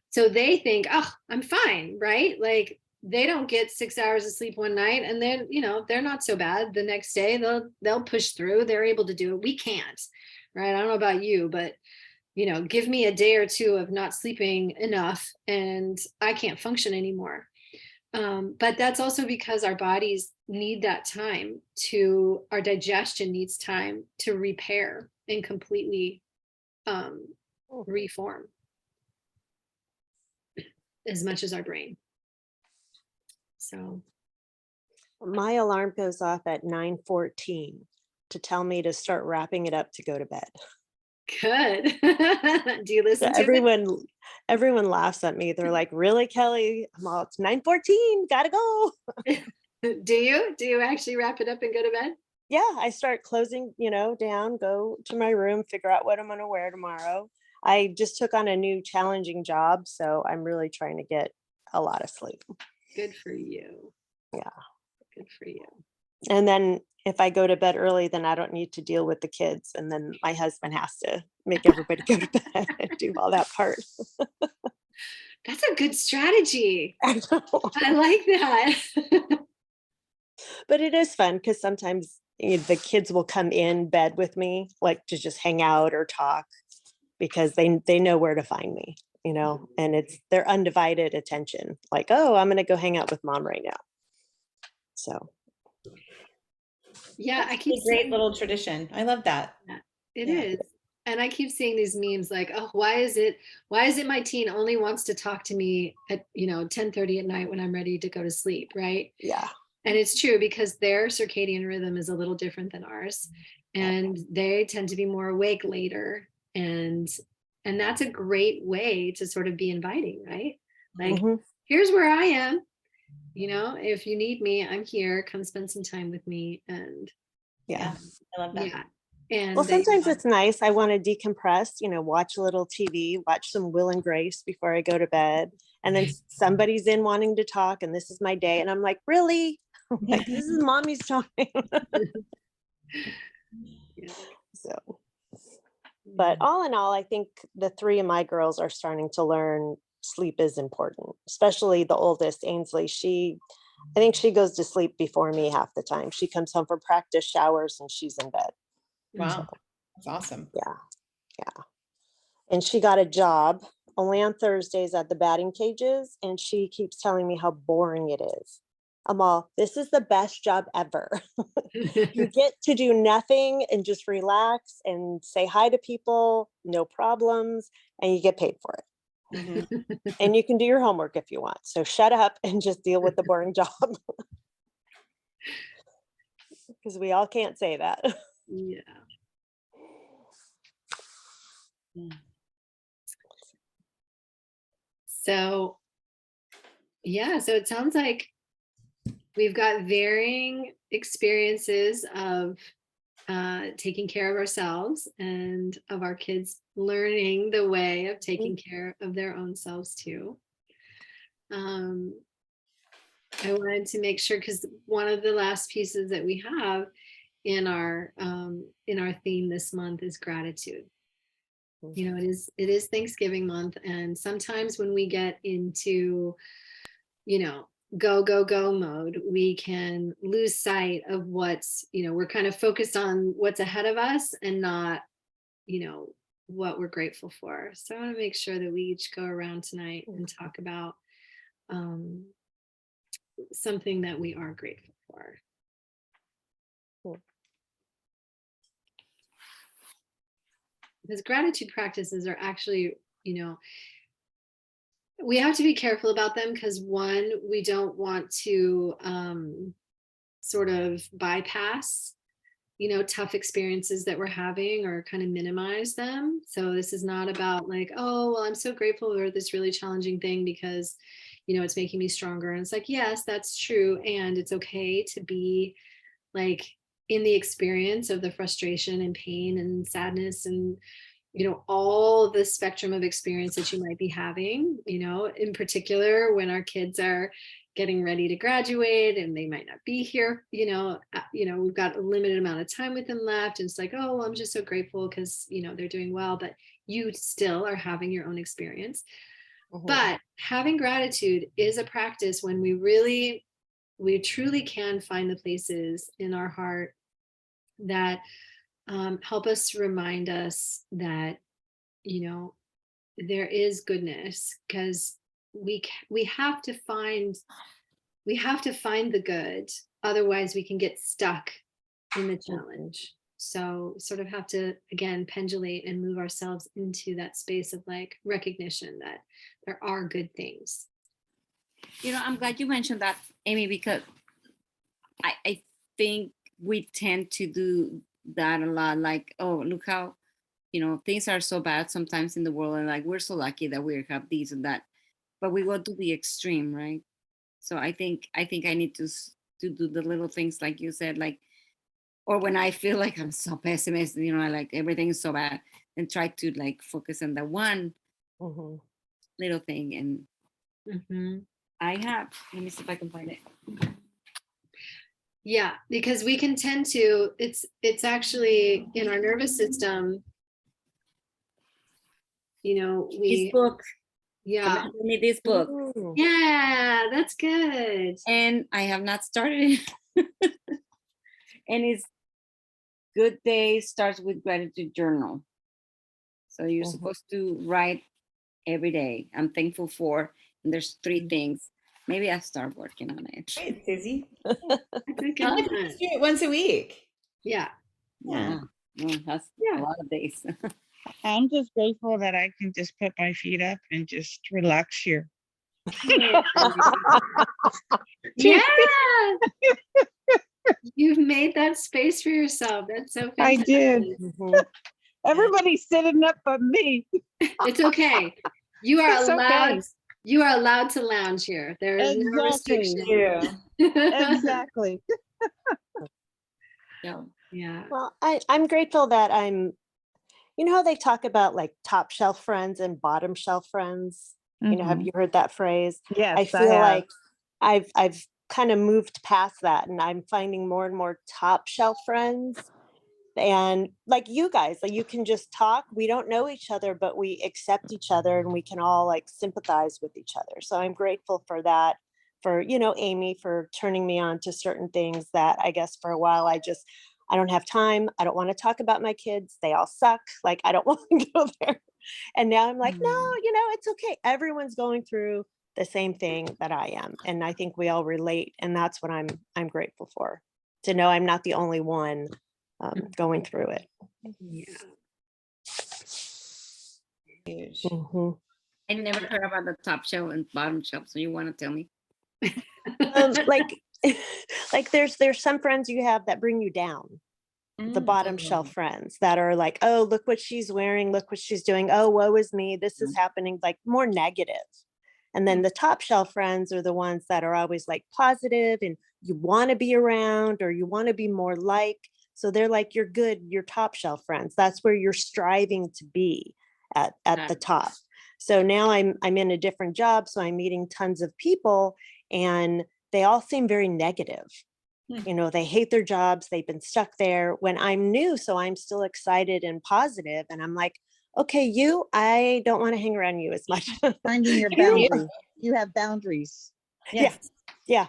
So they think, oh, I'm fine, right? Like, they don't get 6 hours of sleep one night and then, they're not so bad. The next day they'll push through. They're able to do it. We can't, right? I don't know about you, but give me a day or two of not sleeping enough and I can't function anymore. But that's also because our bodies need that time our digestion needs time to repair and completely reform as much as our brain. So My alarm goes off at 9:14 to tell me to start wrapping it up to go to bed. good. Do you listen to Everyone laughs at me. They're like, really, Kelly? I'm all, it's 9:14, gotta go. it? Do you actually wrap it up and go to bed? Yeah, I start closing, down, go to my room, figure out what I'm gonna wear tomorrow. I just took on a new challenging job, so I'm really trying to get a lot of sleep. Good for you. Yeah. Good for you. And then if I go to bed early, then I don't need to deal with the kids. And then my husband has to make everybody go to bed and do all that part. That's a good strategy. I know. I like that. But it is fun because sometimes the kids will come in bed with me, like to just hang out or talk, because they know where to find me, and it's their undivided attention. Like, oh, I'm going to go hang out with mom right now. So. Yeah, I keep It's a great little tradition. I love that. It Yeah. is. And I keep seeing these memes like, oh, why is it my teen only wants to talk to me at 10:30 at night when I'm ready to go to sleep, right? Yeah. And it's true because their circadian rhythm is a little different than ours, and they tend to be more awake later, and that's a great way to sort of be inviting, right? Like, here's where I am, if you need me, I'm here, come spend some time with me. And Yeah. I love that. yeah. And Well, sometimes it's nice. I want to decompress, watch a little TV, watch some Will and Grace before I go to bed. And then somebody's in wanting to talk, and this is my day. And I'm like, really? Like, this is mommy's time. yeah. So, but all in all, I think the three of my girls are starting to learn sleep is important, especially the oldest, Ainsley. I think she goes to sleep before me half the time. She comes home from practice, showers, and she's in bed. Wow. That's awesome. Yeah. And she got a job only on Thursdays at the batting cages, and she keeps telling me how boring it is. I'm all, this is the best job ever. You get to do nothing and just relax and say hi to people, no problems, and you get paid for it. And you can do your homework if you want. So shut up and just deal with the boring job. Because we all can't say that. Yeah. So, yeah, so it sounds like we've got varying experiences of taking care of ourselves and of our kids learning the way of taking care of their own selves too. I wanted to make sure, because one of the last pieces that we have in our theme this month is gratitude. It is Thanksgiving month, and sometimes when we get into go mode, we can lose sight of what's, we're kind of focused on what's ahead of us and not what we're grateful for. So I want to make sure that we each go around tonight and talk about something that we are grateful for. Because gratitude practices are actually, we have to be careful about them, because one, we don't want to sort of bypass, tough experiences that we're having or kind of minimize them. So this is not about like, oh, well, I'm so grateful for this really challenging thing because, it's making me stronger. And it's like, yes, that's true. And it's okay to be like in the experience of the frustration and pain and sadness and, all the spectrum of experience that you might be having, in particular when our kids are getting ready to graduate and they might not be here, we've got a limited amount of time with them left. And it's like, oh, well, I'm just so grateful because, they're doing well, but you still are having your own experience. But having gratitude is a practice when we truly can find the places in our heart that help us remind us that, there is goodness, because we have to find the good. Otherwise we can get stuck in the challenge. So sort of have to, again, pendulate and move ourselves into that space of like recognition that there are good things. I'm glad you mentioned that, Amy, because I think we tend to do that a lot. Like, oh, look how, things are so bad sometimes in the world. And like, we're so lucky that we have these and that, but we go to the extreme, right? So I think I need to do the little things like you said, like, or when I feel like I'm so pessimistic, I like everything is so bad, and try to like focus on the one little thing. And let me see if I can find it. Yeah, because we can tend to, it's actually in our nervous system, This book. Yeah. Somebody gave me this book. Ooh. Yeah, that's good. And I have not started it. And it's Good Day Starts with Gratitude Journal. So you're supposed to write every day. I'm thankful for, and there's 3 things. Maybe I'll start working on it. Great, Susie. That's a good Just one. do it once a week. Yeah. Yeah. Well, that's Yeah. a lot of days. I'm just grateful that I can just put my feet up and just relax here. Yeah. You've made that space for yourself. That's so I fantastic. did. Everybody's sitting up but me. It's okay. You are It's allowed. okay. You are allowed to lounge here. There is no Exactly. restriction. Yeah. Exactly. Yeah. Yeah. Well, I'm grateful that how they talk about like top shelf friends and bottom shelf friends? Have you heard that phrase? Yes, I feel have. like I've kind of moved past that, and I'm finding more and more top shelf friends. And like you guys, like you can just talk. We don't know each other, but we accept each other and we can all like sympathize with each other. So I'm grateful for that, for, Amy, for turning me on to certain things that I guess for a while I don't have time. I don't want to talk about my kids. They all suck. Like, I don't want to go there. And now I'm like, no, it's okay. Everyone's going through the same thing that I am. And I think we all relate. And that's what I'm grateful for, to know I'm not the only one going through it. Yeah. Huge. I never heard about the top shelf and bottom shelf. So you want to tell me? Like there's some friends you have that bring you down. The bottom shelf friends that are like, oh, look what she's wearing, look what she's doing, oh, woe is me, this is happening, like more negative. And then the top shelf friends are the ones that are always like positive and you want to be around, or you want to be more like. So they're like, you're good, you're top shelf friends. That's where you're striving to be at the top. So now I'm in a different job, so I'm meeting tons of people, and they all seem very negative. They hate their jobs. They've been stuck there. When I'm new, so I'm still excited and positive. And I'm like, okay, I don't want to hang around you as much. Finding your boundaries. You have boundaries. Yes. Yeah.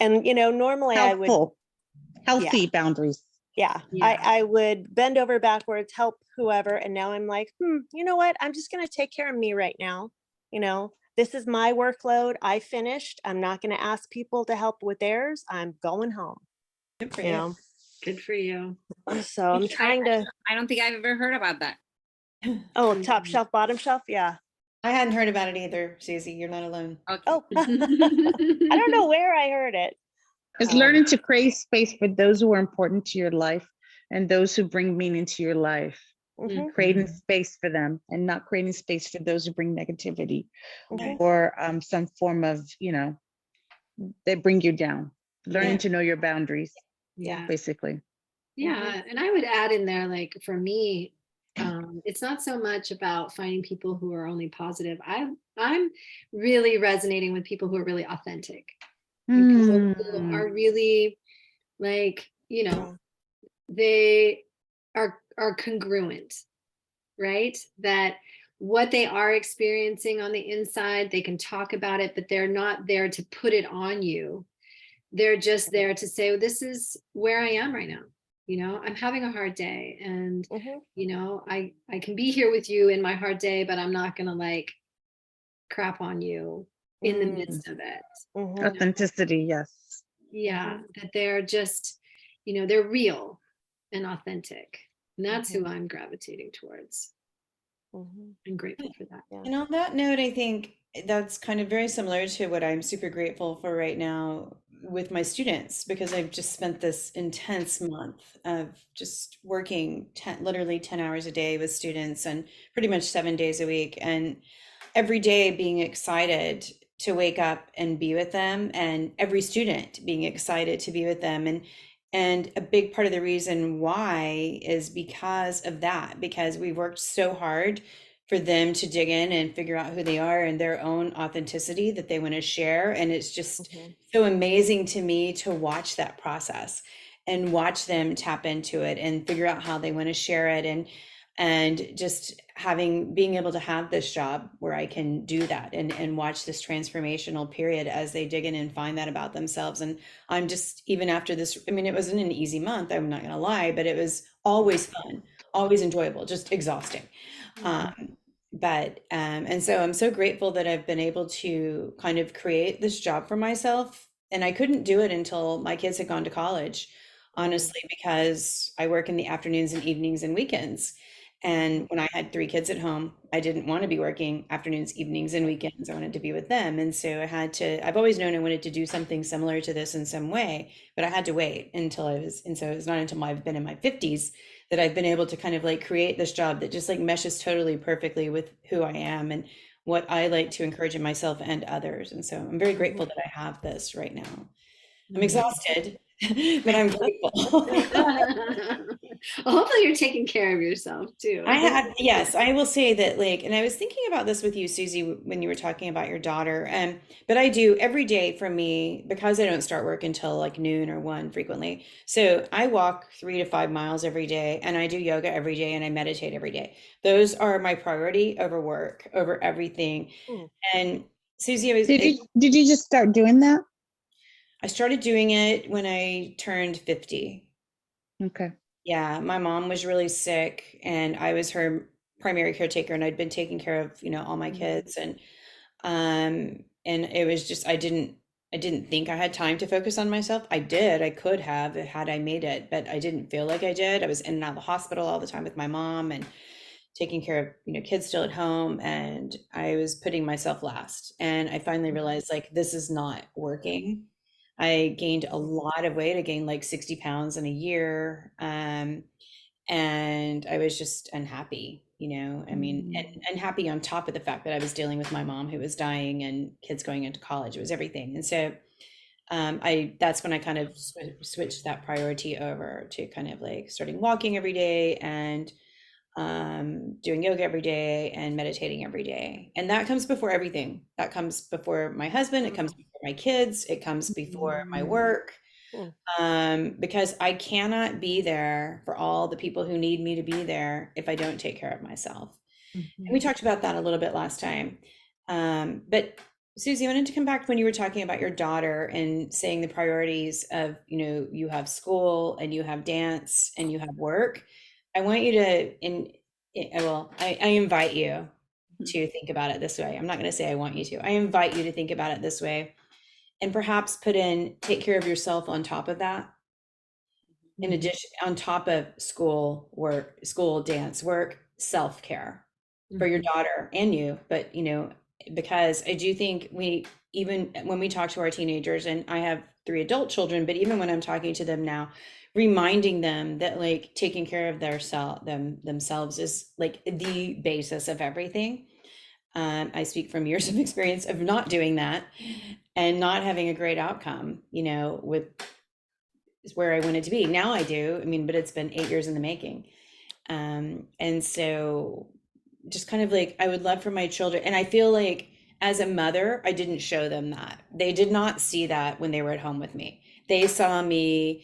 And, normally I would. Helpful. Healthy boundaries. Yeah. I would bend over backwards, help whoever. And now I'm like, you know what? I'm just going to take care of me right now. This is my workload. I finished. I'm not going to ask people to help with theirs. I'm going home. Good for you. Good for you. So I'm trying to. I don't think I've ever heard about that. Oh, top shelf, bottom shelf. Yeah. I hadn't heard about it either, Susie. You're not alone. Okay. Oh, I don't know where I heard it. It's learning to create space for those who are important to your life and those who bring meaning to your life. Mhm, Creating space for them and not creating space for those who bring negativity mhm. or some form of, they bring you down. Learning Yeah. to know your boundaries, Yeah. basically. Yeah. And I would add in there, like for me, it's not so much about finding people who are only positive. I'm really resonating with people who are really authentic. People who Mm. are really like, they are congruent, right? That what they are experiencing on the inside, they can talk about it, but they're not there to put it on you. They're just there to say, well, this is where I am right now. I'm having a hard day, and Mhm. I can be here with you in my hard day, but I'm not gonna like crap on you in the midst of it. Mhm. Authenticity, yes. Yeah, that they're just, they're real and authentic. And that's who I'm gravitating towards. Mhm. I'm grateful for that. And on that note, I think that's kind of very similar to what I'm super grateful for right now with my students, because I've just spent this intense month of just working literally 10 hours a day with students and pretty much 7 days a week. And every day being excited to wake up and be with them, and every student being excited to be with them. And a big part of the reason why is because of that, because we worked so hard for them to dig in and figure out who they are and their own authenticity that they want to share. And it's just so amazing to me to watch that process and watch them tap into it and figure out how they want to share it. And just being able to have this job where I can do that and watch this transformational period as they dig in and find that about themselves. And I'm just, even after this, I mean, it wasn't an easy month, I'm not going to lie, but it was always fun, always enjoyable, just exhausting. And so I'm so grateful that I've been able to kind of create this job for myself. And I couldn't do it until my kids had gone to college, honestly, because I work in the afternoons and evenings and weekends. And when I had 3 kids at home, I didn't want to be working afternoons, evenings, and weekends. I wanted to be with them. And so I've always known I wanted to do something similar to this in some way, but I had to wait until and so it's not until I've been in my 50s that I've been able to kind of like create this job that just like meshes totally perfectly with who I am and what I like to encourage in myself and others. And so I'm very grateful that I have this right now. I'm exhausted, but I'm grateful. Well, hopefully you're taking care of yourself too. Yes, I will say that, like, and I was thinking about this with you, Susie, when you were talking about your daughter. But I do every day for me, because I don't start work until like noon or 1 frequently. So I walk 3 to 5 miles every day, and I do yoga every day, and I meditate every day. Those are my priority over work, over everything. And Susie, Did you just start doing that? I started doing it when I turned 50. Okay. Yeah, my mom was really sick and I was her primary caretaker, and I'd been taking care of, all my kids, and it was just I didn't think I had time to focus on myself. I did. I could have had I made it, but I didn't feel like I did. I was in and out of the hospital all the time with my mom and taking care of, kids still at home, and I was putting myself last. And I finally realized, like, this is not working. I gained a lot of weight. I gained like 60 pounds in a year. And I was just unhappy, I mean, and unhappy on top of the fact that I was dealing with my mom who was dying and kids going into college. It was everything. And so that's when I kind of switched that priority over to kind of like starting walking every day and doing yoga every day and meditating every day. And that comes before everything. That comes before my husband. It comes before my kids. It comes before my work. Because I cannot be there for all the people who need me to be there if I don't take care of myself. And we talked about that a little bit last time. But Susie, I wanted to come back when you were talking about your daughter and saying the priorities of, you have school and you have dance and you have work. I want you to, I invite you to think about it this way. I'm not going to say I want you to. I invite you to think about it this way, and perhaps take care of yourself on top of that. In addition, on top of school work, school dance work, self-care for your daughter and you, but because I do think even when we talk to our teenagers, and I have 3 adult children, but even when I'm talking to them now, reminding them that like taking care of themselves is like the basis of everything. I speak from years of experience of not doing that and not having a great outcome, with where I wanted to be. Now I do. I mean, but it's been 8 years in the making. And so just kind of like I would love for my children, and I feel like as a mother, I didn't show them that. They did not see that when they were at home with me. They saw me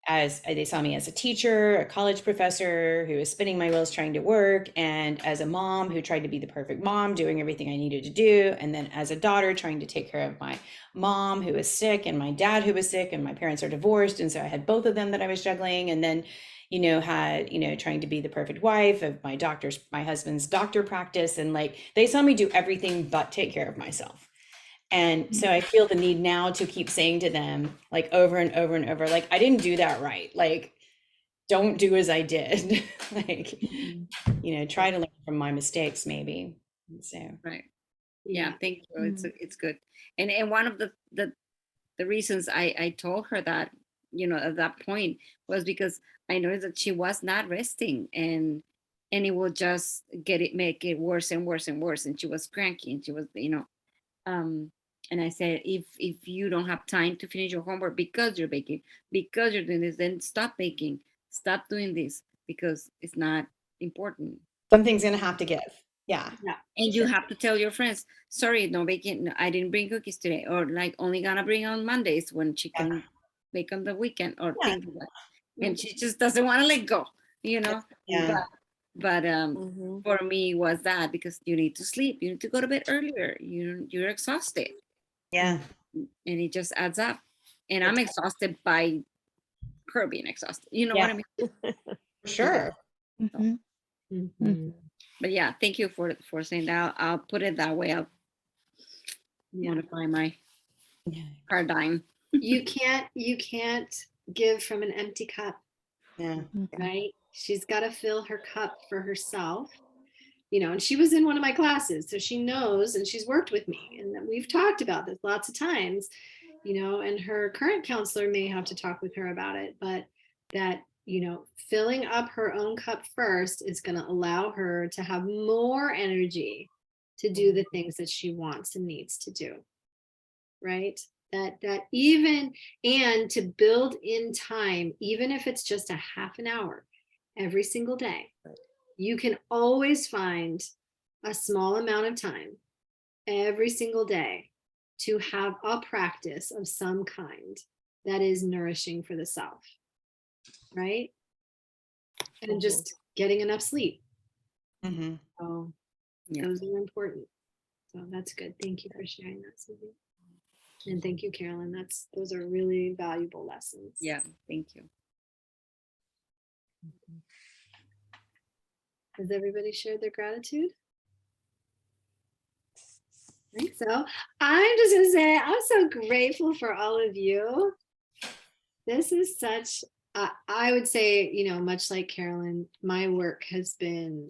as a teacher, a college professor who was spinning my wheels trying to work, and as a mom who tried to be the perfect mom, doing everything I needed to do, and then as a daughter trying to take care of my mom who was sick and my dad who was sick, and my parents are divorced, and so I had both of them that I was juggling, and then trying to be the perfect wife of my husband's doctor practice, and like they saw me do everything but take care of myself. And so I feel the need now to keep saying to them, like over and over and over, like, I didn't do that right. Like, don't do as I did. Like, try to learn from my mistakes, maybe. So, Right. Yeah, thank you. It's good. And one of the reasons I told her that, at that point was because I noticed that she was not resting, and it will just make it worse and worse and worse. And she was cranky, and she was, and I said, if you don't have time to finish your homework because you're baking, because you're doing this, then stop baking, stop doing this because it's not important. something's going to have to give. Yeah. And you have to tell your friends, sorry, no baking. I didn't bring cookies today, or like only gonna bring on Mondays when she can bake on the weekend, or things like that. And she just doesn't want to let go, Yeah. But for me was that because you need to sleep, you need to go to bed earlier, you're exhausted. Yeah. And it just adds up. And I'm exhausted by her being exhausted. You know what I mean? For sure. But yeah, thank you for saying that. I'll put it that way. I'll modify my paradigm. You can't give from an empty cup. Yeah. Right? She's got to fill her cup for herself. And she was in one of my classes, so she knows, and she's worked with me, and we've talked about this lots of times, and her current counselor may have to talk with her about it, but that, filling up her own cup first is going to allow her to have more energy to do the things that she wants and needs to do. Right? That even, and to build in time, even if it's just a half an hour every single day, you can always find a small amount of time every single day to have a practice of some kind that is nourishing for the self, right? And just getting enough sleep. So those are important. So that's good. Thank you for sharing that, Susie. And thank you, Carolyn. Those are really valuable lessons. Yeah, thank you. Has everybody shared their gratitude? I think so. I'm just gonna say I'm so grateful for all of you. This is such, I would say, much like Carolyn, my work has been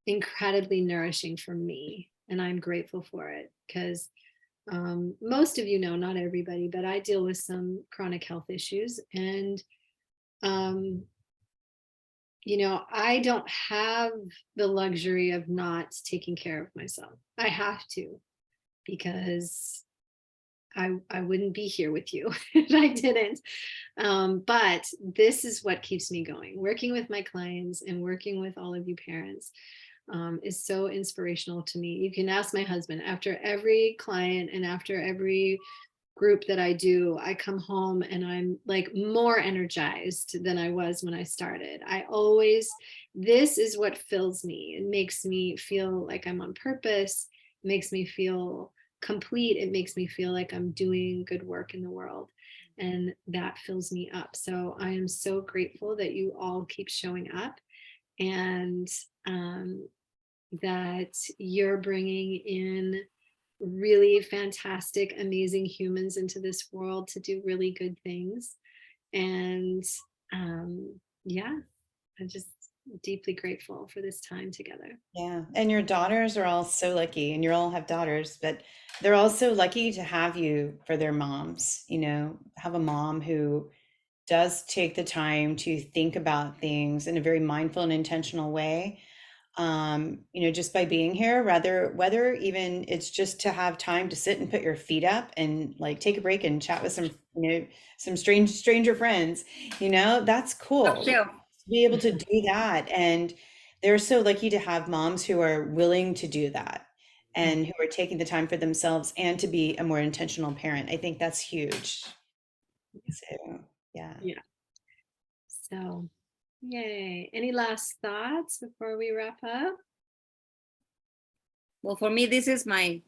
incredibly nourishing for me, and I'm grateful for it because most of not everybody, but I deal with some chronic health issues, and I don't have the luxury of not taking care of myself. I have to, because I wouldn't be here with you if I didn't. But this is what keeps me going. Working with my clients and working with all of you parents is so inspirational to me. You can ask my husband. After every client and after every group that I do, I come home and I'm like more energized than I was when I started. This is what fills me. It makes me feel like I'm on purpose. It makes me feel complete. It makes me feel like I'm doing good work in the world. And that fills me up. So I am so grateful that you all keep showing up, and that you're bringing in really fantastic, amazing humans into this world to do really good things. And yeah, deeply grateful for this time together. Yeah, and your daughters are all so lucky, and you all have daughters, but they're all so lucky to have you for their moms, have a mom who does take the time to think about things in a very mindful and intentional way. Just by being here, rather whether even it's just to have time to sit and put your feet up and like take a break and chat with some stranger friends, that's cool. Chill. To be able to do that. And they're so lucky to have moms who are willing to do that and who are taking the time for themselves and to be a more intentional parent. I think that's huge. So, yeah. Yeah. So, yay. Any last thoughts before we wrap up? Well, for me, this is my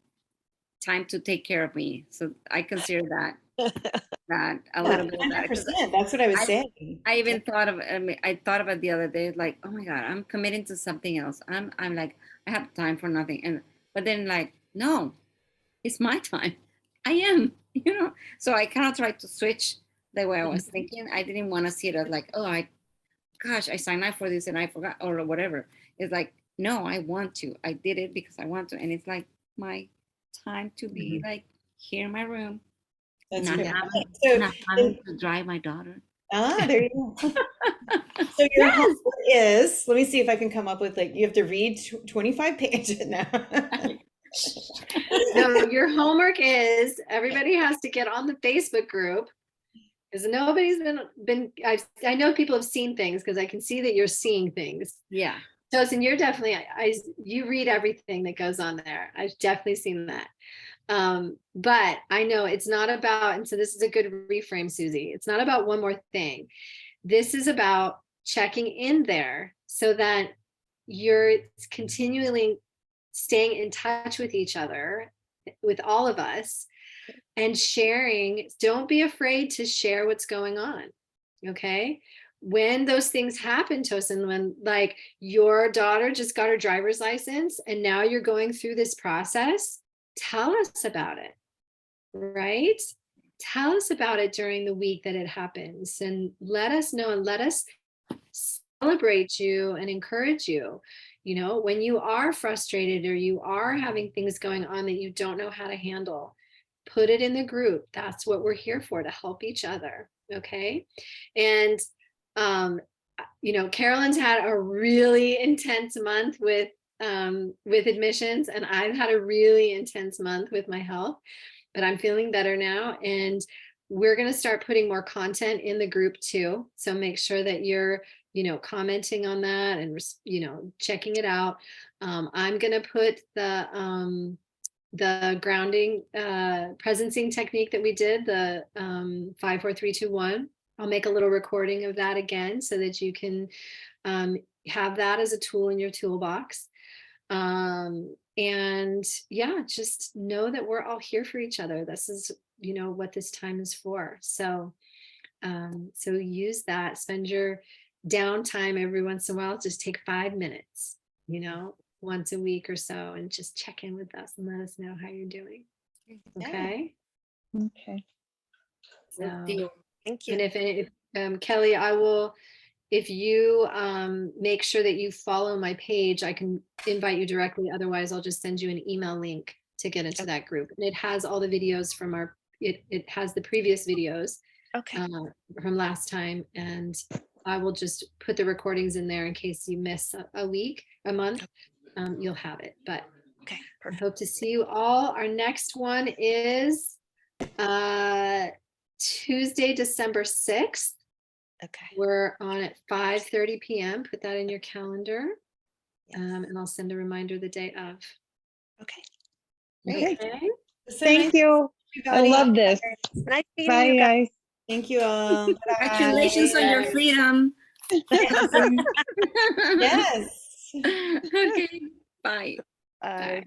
time to take care of me. So I consider that a little bit of that. 100%. That's what I was saying. I even thought of, I thought about the other day, like, oh my God, I'm committing to something else. I'm like, I have time for nothing. But then like, no, it's my time. I am, so I kind of tried to switch the way I was thinking. I didn't want to see it as like, oh, I signed up for this and I forgot or whatever. It's like, no, I want to. I did it because I want to. And it's like my time to be like here in my room. That's not great. having to drive my daughter. There you go. So your homework is, let me see if I can come up with you have to read 25 pages now. No, your homework is everybody has to get on the Facebook group because nobody's been I know people have seen things because I can see that you're seeing things. Yeah. Tosin, you're definitely, you read everything that goes on there. I've definitely seen that. But I know it's not about, and so this is a good reframe, Susie. It's not about one more thing. This is about checking in there so that you're continually staying in touch with each other, with all of us, and sharing. Don't be afraid to share what's going on. Okay. When those things happen, Tosin, when like your daughter just got her driver's license and now you're going through this process, tell us about it, right? Tell us about it during the week that it happens and let us know and let us celebrate you and encourage you. When you are frustrated or you are having things going on that you don't know how to handle, put it in the group. That's what we're here for, to help each other. Okay. And Carolyn's had a really intense month with admissions, and I've had a really intense month with my health, but I'm feeling better now. And we're going to start putting more content in the group too. So make sure that you're, commenting on that and, checking it out. I'm going to put the grounding presencing technique that we did, the 5, 4, 3, 2, 1. I'll make a little recording of that again so that you can have that as a tool in your toolbox. And yeah, just know that we're all here for each other. This is, what this time is for. So, so use that, spend your downtime every once in a while, just take 5 minutes, once a week or so, and just check in with us and let us know how you're doing. Okay. Okay. So, Thank you. and if Kelly, I will, if you make sure that you follow my page, I can invite you directly. Otherwise, I'll just send you an email link to get into that group. And it has all the videos from it has the previous videos from last time. And I will just put the recordings in there in case you miss a month, you'll have it. But Okay, I perfect. hope to see you all. Our next one is Tuesday, December 6th. Okay. We're on at 5:30 p.m. Put that in your calendar. Yes. And I'll send a reminder the day of. Okay. Okay. Okay. Thank you. I love this. Nice meeting Bye, you guys. guys. Thank you all. Congratulations on your freedom. Yes. Okay. Bye. Bye. Bye.